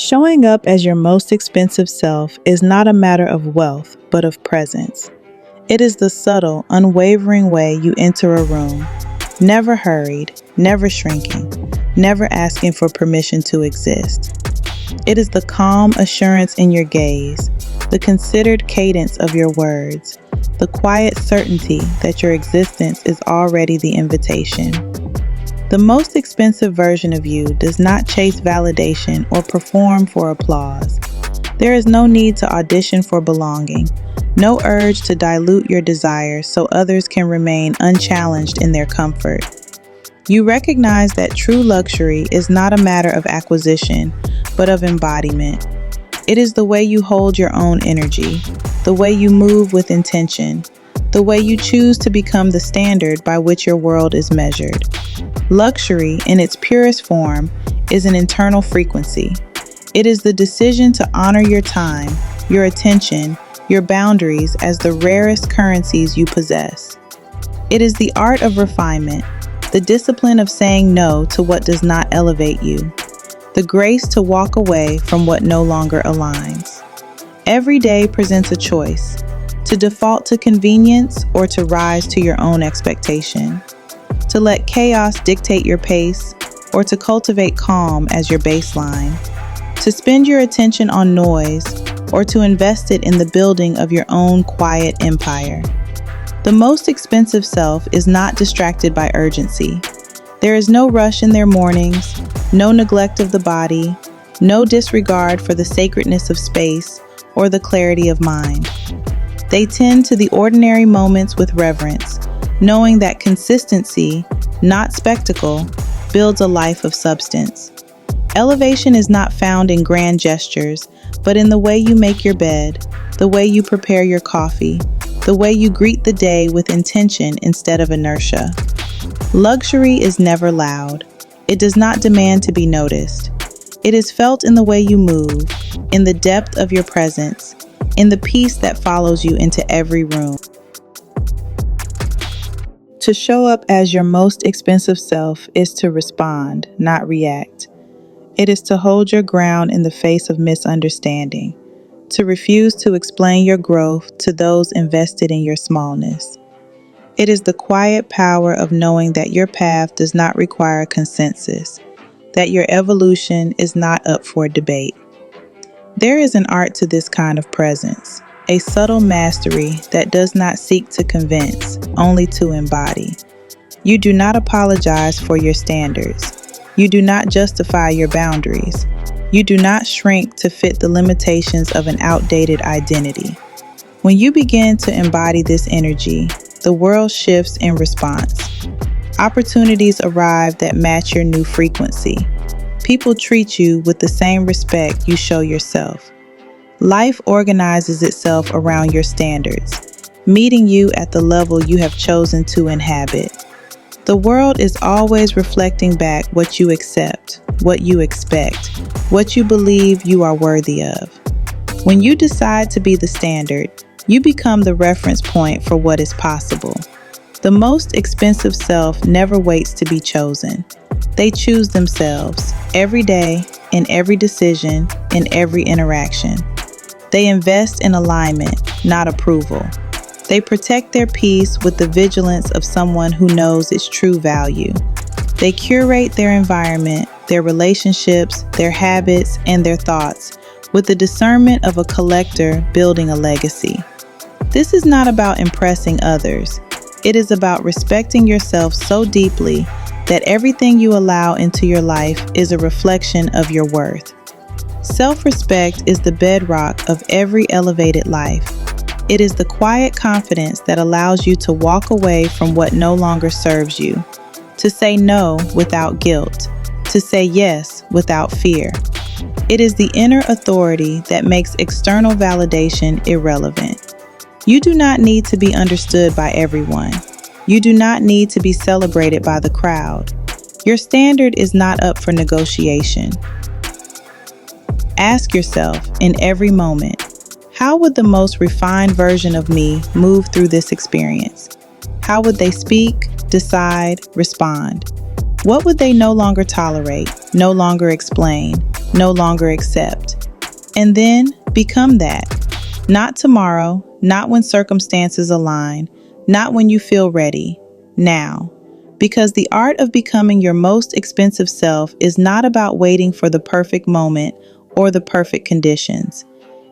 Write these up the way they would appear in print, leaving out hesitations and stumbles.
Showing up as your most expensive self is not a matter of wealth, but of presence. It is the subtle, unwavering way you enter a room, never hurried, never shrinking, never asking for permission to exist. It is the calm assurance in your gaze, the considered cadence of your words, the quiet certainty that your existence is already the invitation. The most expensive version of you does not chase validation or perform for applause. There is no need to audition for belonging, no urge to dilute your desires so others can remain unchallenged in their comfort. You recognize that true luxury is not a matter of acquisition, but of embodiment. It is the way you hold your own energy, the way you move with intention, the way you choose to become the standard by which your world is measured. Luxury, in its purest form, is an internal frequency. It is the decision to honor your time, your attention, your boundaries as the rarest currencies you possess. It is the art of refinement, the discipline of saying no to what does not elevate you, the grace to walk away from what no longer aligns. Every day presents a choice, to default to convenience or to rise to your own expectation, to let chaos dictate your pace or to cultivate calm as your baseline, to spend your attention on noise or to invest it in the building of your own quiet empire. The most expensive self is not distracted by urgency. There is no rush in their mornings, no neglect of the body, no disregard for the sacredness of space or the clarity of mind. They tend to the ordinary moments with reverence, knowing that consistency, not spectacle, builds a life of substance. Elevation is not found in grand gestures, but in the way you make your bed, the way you prepare your coffee, the way you greet the day with intention instead of inertia. Luxury is never loud. It does not demand to be noticed. It is felt in the way you move, in the depth of your presence, in the peace that follows you into every room. To show up as your most expensive self is to respond, not react. It is to hold your ground in the face of misunderstanding, to refuse to explain your growth to those invested in your smallness. It is the quiet power of knowing that your path does not require consensus, that your evolution is not up for debate. There is an art to this kind of presence, a subtle mastery that does not seek to convince, only to embody. You do not apologize for your standards. You do not justify your boundaries. You do not shrink to fit the limitations of an outdated identity. When you begin to embody this energy, the world shifts in response. Opportunities arrive that match your new frequency. People treat you with the same respect you show yourself. Life organizes itself around your standards, meeting you at the level you have chosen to inhabit. The world is always reflecting back what you accept, what you expect, what you believe you are worthy of. When you decide to be the standard, you become the reference point for what is possible. The most expensive self never waits to be chosen. They choose themselves every day, in every decision, in every interaction. They invest in alignment, not approval. They protect their peace with the vigilance of someone who knows its true value. They curate their environment, their relationships, their habits, and their thoughts with the discernment of a collector building a legacy. This is not about impressing others. It is about respecting yourself so deeply that everything you allow into your life is a reflection of your worth. Self-respect is the bedrock of every elevated life. It is the quiet confidence that allows you to walk away from what no longer serves you, to say no without guilt, to say yes without fear. It is the inner authority that makes external validation irrelevant. You do not need to be understood by everyone. You do not need to be celebrated by the crowd. Your standard is not up for negotiation. Ask yourself in every moment, how would the most refined version of me move through this experience? How would they speak, decide, respond? What would they no longer tolerate, no longer explain, no longer accept. And then become that. Not tomorrow, not when circumstances align, not when you feel ready, now. Because the art of becoming your most expensive self is not about waiting for the perfect moment or the perfect conditions.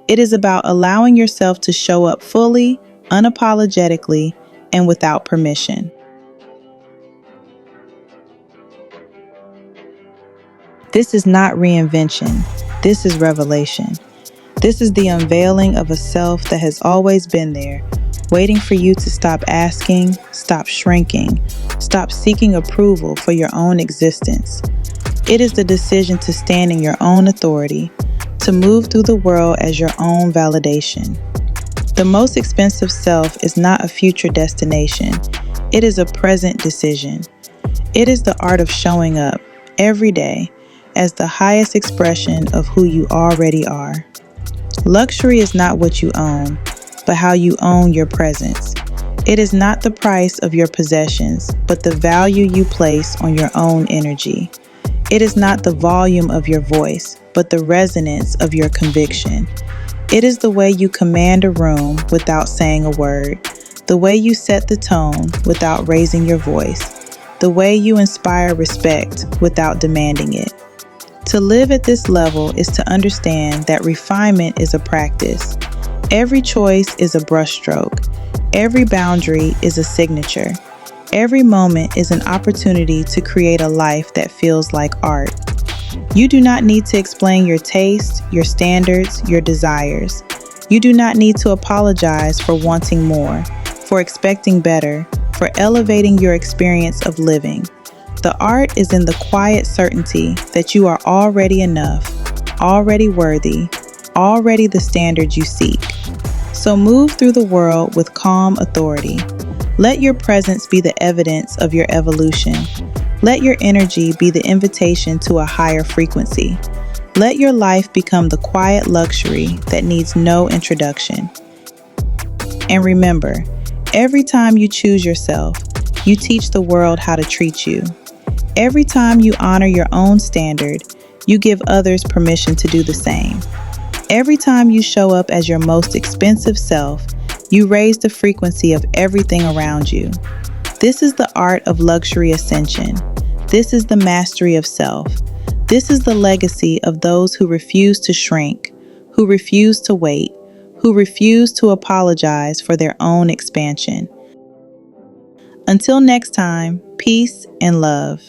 It is about allowing yourself to show up fully, unapologetically, and without permission. This is not reinvention. This is revelation. This is the unveiling of a self that has always been there, waiting for you to stop asking, stop shrinking, stop seeking approval for your own existence. It is the decision to stand in your own authority, to move through the world as your own validation. The most expensive self is not a future destination. It is a present decision. It is the art of showing up every day as the highest expression of who you already are. Luxury is not what you own, but how you own your presence. It is not the price of your possessions, but the value you place on your own energy. It is not the volume of your voice, but the resonance of your conviction. It is the way you command a room without saying a word, the way you set the tone without raising your voice, the way you inspire respect without demanding it. To live at this level is to understand that refinement is a practice. Every choice is a brushstroke. Every boundary is a signature. Every moment is an opportunity to create a life that feels like art. You do not need to explain your taste, your standards, your desires. You do not need to apologize for wanting more, for expecting better, for elevating your experience of living. The art is in the quiet certainty that you are already enough, already worthy, already the standard you seek. So move through the world with calm authority. Let your presence be the evidence of your evolution. Let your energy be the invitation to a higher frequency. Let your life become the quiet luxury that needs no introduction. And remember, every time you choose yourself, you teach the world how to treat you. Every time you honor your own standard, you give others permission to do the same. Every time you show up as your most expensive self, you raise the frequency of everything around you. This is the art of luxury ascension. This is the mastery of self. This is the legacy of those who refuse to shrink, who refuse to wait, who refuse to apologize for their own expansion. Until next time, peace and love.